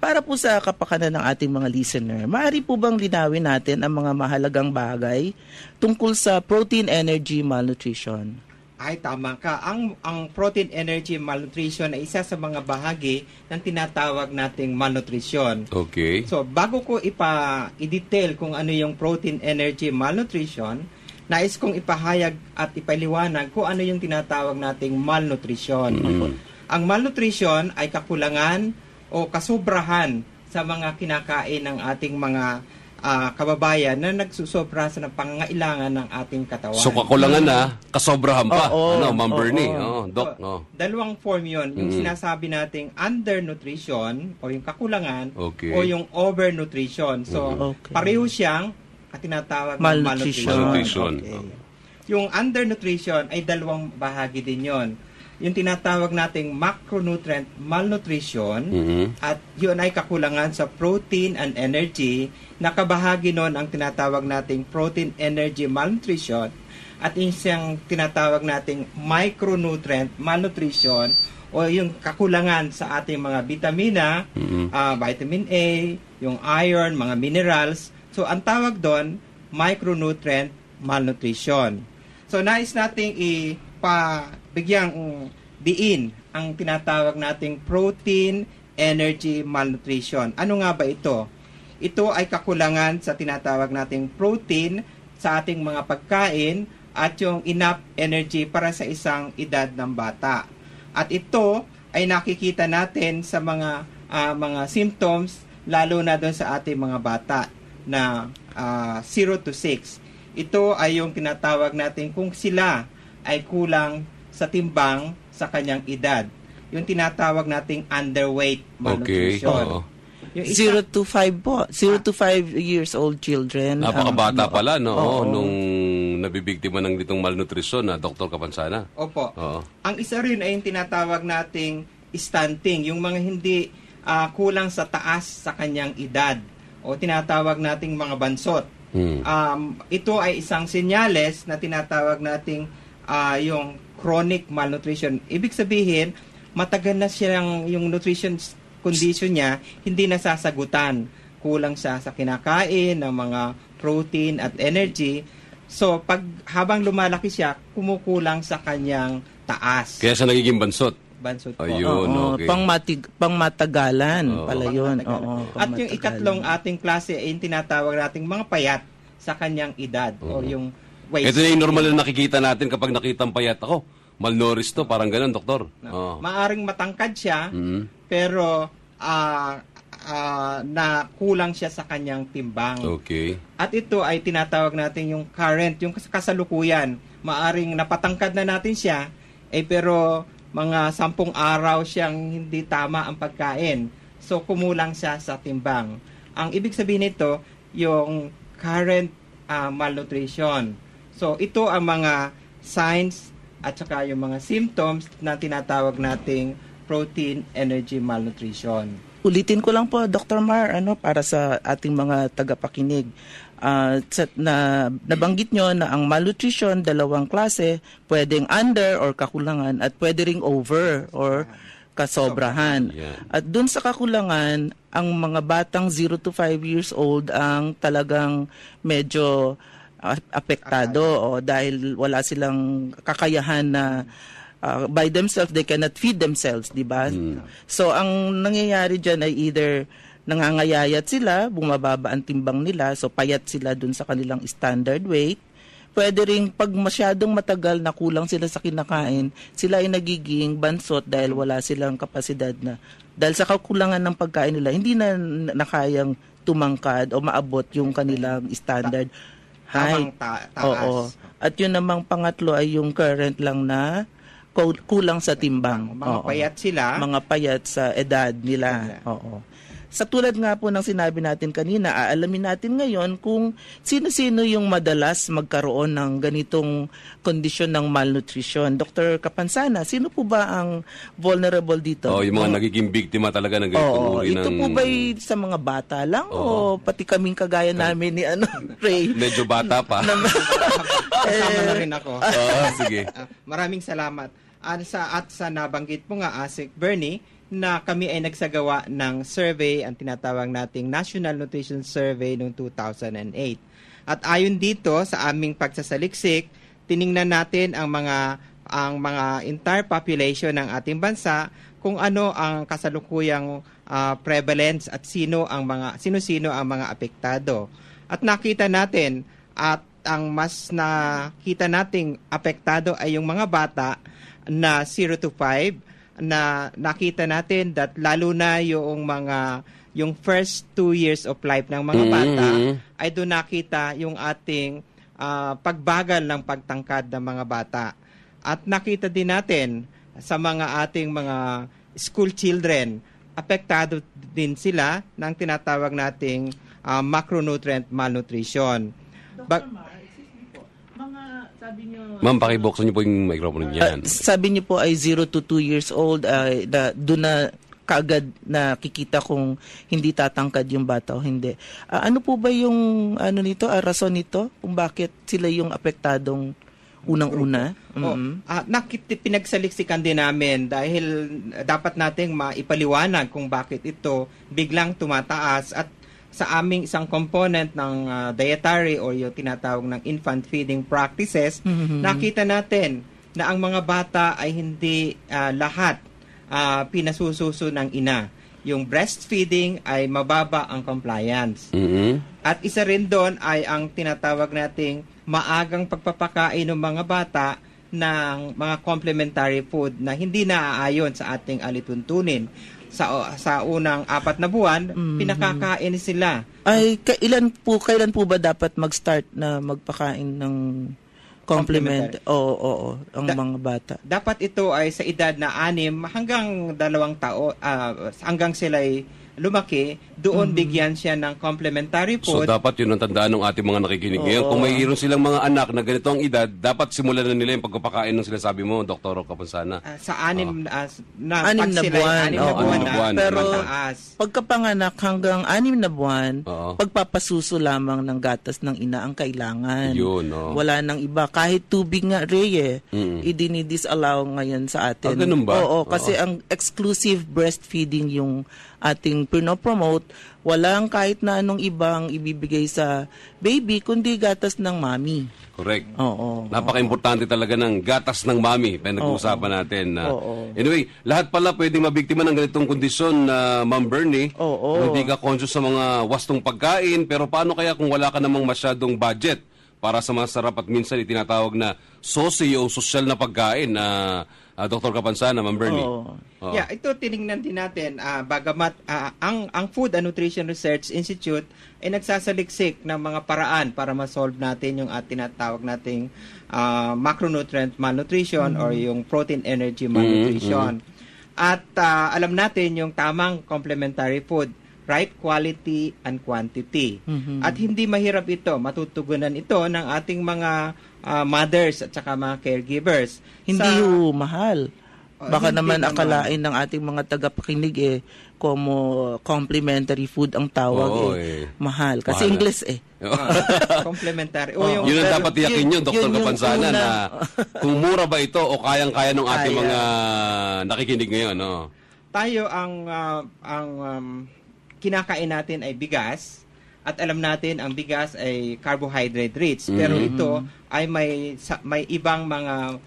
Para po sa kapakanan ng ating mga listener, maaari po bang linawin natin ang mga mahalagang bagay tungkol sa protein, energy, malnutrition? Ay, tama ka. Ang protein, energy, malnutrition ay isa sa mga bahagi ng tinatawag nating malnutrition. Okay. So, bago ko i-detail kung ano yung protein, energy, malnutrition, nais kong ipahayag at ipaliwanag kung ano yung tinatawag nating malnutrition. Ang malnutrition ay kakulangan o kasobrahan sa mga kinakain ng ating mga kababayan na nagsusobra sa pangangailangan ng ating katawan. So kakulangan na, kasobrahan pa. Ma'am Bernie? Doc. Dalawang form yun. Yung sinasabi nating undernutrition o yung kakulangan o yung overnutrition. So, pareho siyang tinatawag na malnutrition. Okay. Yung undernutrition ay dalawang bahagi din yon. Yung tinatawag nating macronutrient malnutrition at yun ay kakulangan sa protein and energy. Nakabahagi nun ang tinatawag nating protein energy malnutrition at isang tinatawag nating micronutrient malnutrition o yung kakulangan sa ating mga vitamina, vitamin A, yung iron, mga minerals. So ang tawag doon, micronutrient malnutrition. So nais nating bigyang diin ang tinatawag nating protein energy malnutrition. Ano nga ba ito? Ito ay kakulangan sa tinatawag nating protein sa ating mga pagkain at yung enough energy para sa isang edad ng bata. At ito ay nakikita natin sa mga symptoms lalo na doon sa ating mga bata na 0 to 6. Ito ay yung tinatawag natin kung sila ay kulang sa timbang sa kanyang edad. Yung tinatawag nating underweight malnutrition. Yung 0 to 5 po. 0 to 5 years old children. Napakabata pala, nung nabibiktima ng ditong malnutrition na Dr. Kapansana. Opo. Ang isa rin ay yung tinatawag nating stunting. Yung mga hindi kulang sa taas sa kanyang edad. O tinatawag nating mga bansot. Ito ay isang senyales na tinatawag nating yung chronic malnutrition. Ibig sabihin, matagal na siyang yung nutrition condition niya hindi nasasagutan. Kulang siya sa kinakain ng mga protein at energy. So, habang lumalaki siya, kumukulang sa kanyang taas. Kaya siya nagiging bansot. Bansot po. Ayun, okay. Pangmatagalan pala yun. At yung ikatlong ating klase ay yung tinatawag nating mga payat sa kanyang edad o yung waist. Ito yung normal na nakikita natin kapag nakitang payat ako. Malnourished to, parang ganun, doktor. Maaring matangkad siya, pero na kulang siya sa kanyang timbang. Okay. At ito ay tinatawag natin yung current, yung kasalukuyan. Maaring napatangkad na natin siya, pero mga 10 araw siyang hindi tama ang pagkain. So, kumulang siya sa timbang. Ang ibig sabihin nito, yung current malnutrition. So, ito ang mga signs at saka yung mga symptoms na tinatawag nating protein energy malnutrition. Ulitin ko lang po, Dr. Mar, para sa ating mga tagapakinig. Nabanggit nyo na ang malnutrition, dalawang klase, pwedeng under or kakulangan at pwede ring over or kasobrahan. At dun sa kakulangan, ang mga batang 0 to 5 years old ang talagang medyo apektado dahil wala silang kakayahan na by themselves, they cannot feed themselves, di ba? So, ang nangyayari dyan ay either nangangayayat sila, bumababa ang timbang nila, so payat sila dun sa kanilang standard weight. Pwede rin pag masyadong matagal na kulang sila sa kinakain, sila ay nagiging bansot dahil wala silang kapasidad na, dahil sa kakulangan ng pagkain nila, hindi na nakayang tumangkad o maabot yung kanilang standard height. Taas. At yun namang pangatlo ay yung current lang na kulang sa timbang. Mga payat sila. Mga payat sa edad nila. Sa tulad nga po ng sinabi natin kanina, aalamin natin ngayon kung sino-sino yung madalas magkaroon ng ganitong kondisyon ng malnutrition. Dr. Kapansana, sino po ba ang vulnerable dito? Yung mga nagiging biktima talaga ng ganitong uri ng... Ito po ba sa mga bata lang o pati kaming kagaya namin ni Ray? Medyo bata pa. Kasama na rin ako. Sige. Maraming salamat. At sa nabanggit mo nga, Asik Bernie, na kami ay nagsagawa ng survey, ang tinatawag nating National Nutrition Survey noong 2008. At ayon dito sa aming pagsasaliksik, tiningnan natin ang mga entire population ng ating bansa kung ano ang kasalukuyang prevalence at sino ang mga apektado. At nakita natin at ang mas nakita nating apektado ay yung mga bata na 0 to 5 na nakita natin that lalo na yung first 2 years of life ng mga bata ay doon nakita yung ating pagbagal ng pagtangkad ng mga bata. At nakita din natin sa mga ating mga school children, apektado din sila ng tinatawag nating macronutrient malnutrition. Dr. Mar, excuse me po, sabi niyo... Ma'am, pakibuksan niyo po yung microphone niyan. Sabi niyo po ay 0 to 2 years old, doon na kaagad nakikita kung hindi tatangkad yung bata o hindi. Ano po ba yung rason nito kung bakit sila yung apektadong unang-una? Pinagsaliksikan din namin dahil dapat nating maipaliwanag kung bakit ito biglang tumataas at sa aming isang component ng dietary or yung tinatawag ng infant feeding practices, nakita natin na ang mga bata ay hindi lahat pinasususo ng ina. Yung breastfeeding ay mababa ang compliance. At isa rin doon ay ang tinatawag nating maagang pagpapakain ng mga bata ng mga complementary food na hindi naaayon sa ating alituntunin. Sa unang 4 na buwan, pinakakain sila. Ay, kailan po ba dapat mag-start na magpakain ng complement? Oo, ang mga bata. Dapat ito ay sa edad na 6 hanggang 2 taon, hanggang sila ay lumaki, doon bigyan siya ng complementary food. So dapat yun ang tandaan ng ating mga nakikinig ngayon. Kung mayroon silang mga anak na ganito ang edad, dapat simulan na nila yung pagpapakain ng sinasabi mo, Dr. Kapansana. Sa 6 na buwan. Pero pagkapanganak hanggang 6 na buwan, pagpapasuso lamang ng gatas ng ina ang kailangan. Yun, wala nang iba. Kahit tubig nga, Rey, idinidisallow ngayon sa atin. Ganun ba? Oo, kasi ang exclusive breastfeeding yung ating pinopromote, walang kahit na anong ibang ibibigay sa baby, kundi gatas ng mami. Correct. Oo. Napaka-importante talaga ng gatas ng mami. Pinag-uusapan natin. Anyway, lahat pala pwedeng mabiktima ng ganitong kondisyon, Ma'am Bernie. Hindi ka conscious sa mga wastong pagkain, pero paano kaya kung wala ka namang masyadong budget para sa masarap at minsan itinatawag na socio o social na pagkain na Dr. Kapansana, Ma'am Bernie? Yeah, ito tinignan din natin. Bagamat ang Food and Nutrition Research Institute ay nagsasaliksik ng mga paraan para ma-solve natin yung tinatawag nating macronutrient malnutrition or yung protein energy malnutrition. At alam natin yung tamang complementary food, right quality and quantity. At hindi mahirap ito, matutugunan ito ng ating mga mothers at saka mga caregivers. Hindi mahal. Baka naman akalain ng ating mga tagapakinig como complimentary food ang tawag mahal. Kasi mahal. English Complementary. Yun ang dapat iyakin nyo, Dr. Kapansana, na kung mura ba ito o kayang-kaya ng ating mga nakikinig ngayon. Tayo ang kinakain natin ay bigas. At alam natin ang bigas ay carbohydrate rich, pero ito ay may ibang mga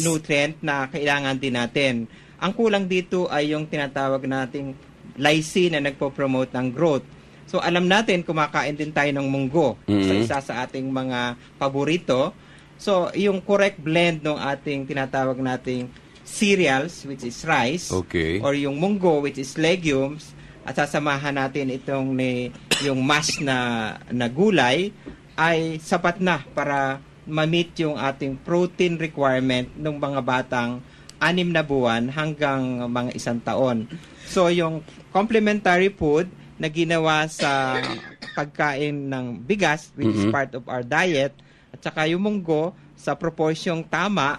nutrient na kailangan din natin. Ang kulang dito ay yung tinatawag nating lysine na nagpo-promote ng growth. So alam natin kumakain din tayo ng munggo sa isa sa ating mga paborito. So yung correct blend ng ating tinatawag nating cereals, which is rice, or yung munggo, which is legumes, at sasamahan natin yung mash na gulay, ay sapat na para ma-meet yung ating protein requirement ng mga batang 6 na buwan hanggang mga 1 taon. So yung complementary food na ginawa sa pagkain ng bigas, which is part of our diet, at saka yung munggo sa proporsyong tama,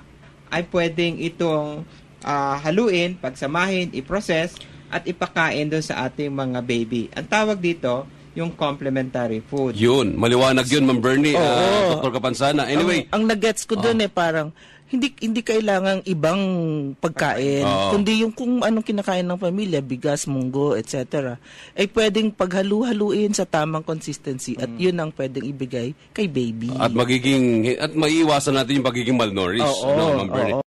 ay pwedeng itong haluin, pagsamahin, i-process, at ipakain doon sa ating mga baby. Ang tawag dito, yung complementary food. Yun, maliwanag yun, Ma'am Bernie, Dr. Kapansana. Anyway, ang nag-gets ko doon parang hindi kailangang ibang pagkain, kundi yung kung anong kinakain ng pamilya, bigas, munggo, etc. ay pwedeng paghalu-haluin sa tamang consistency at yun ang pwedeng ibigay kay baby. At maiiwasan natin yung pagiging malnourished, no, Ma'am Bernie?